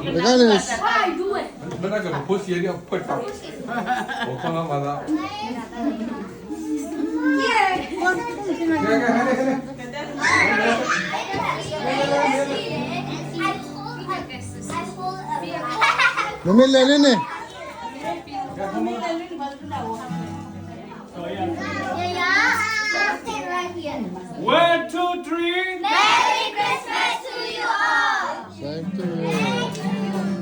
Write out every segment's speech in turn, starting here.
Regales. Verdad che non puoi dire poi fa. O con la vada. Mamili alin eh. One, two, three. Merry Christmas to you all! Same to you.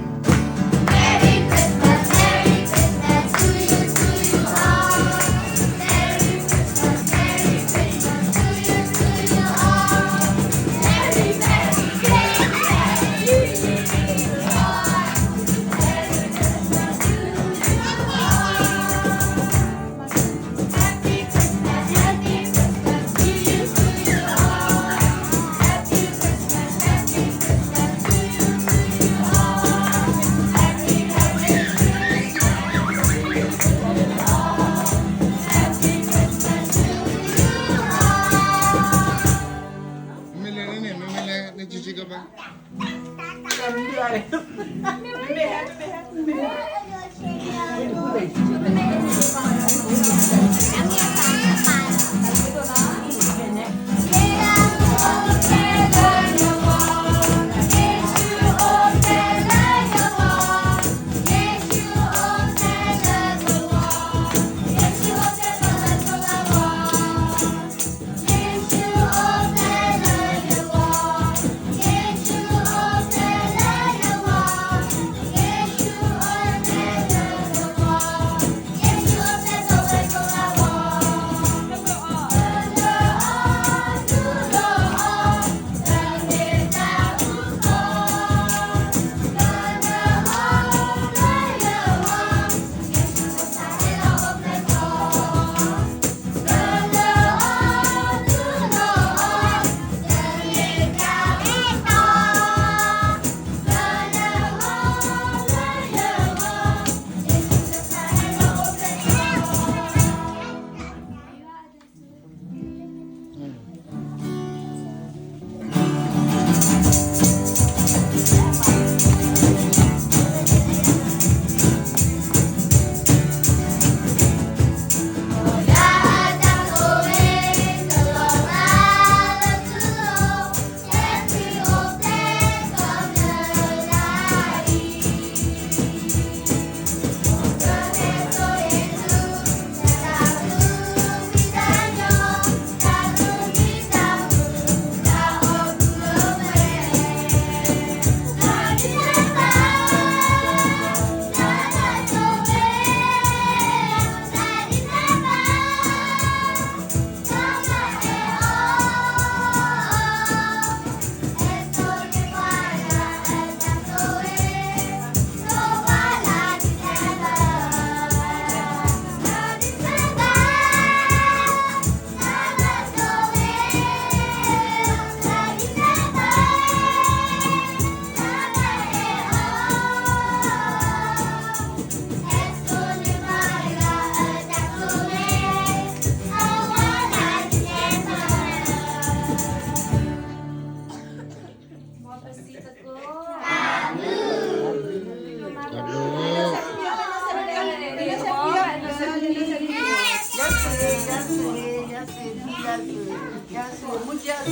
Merry Christmas, Merry Christmas to you all! Merry Christmas, Merry Christmas to you all! Merry, Merry Christmas to you all! Merry Christmas to you all! Happy Christmas, Happy Christmas to you all! Happy Christmas, Happy Christmas to you all! Happy, Happy Christmas to you all! Happy Christmas to you all! Mamili alin eh. Mamili ni Chichi ka ba? Muchas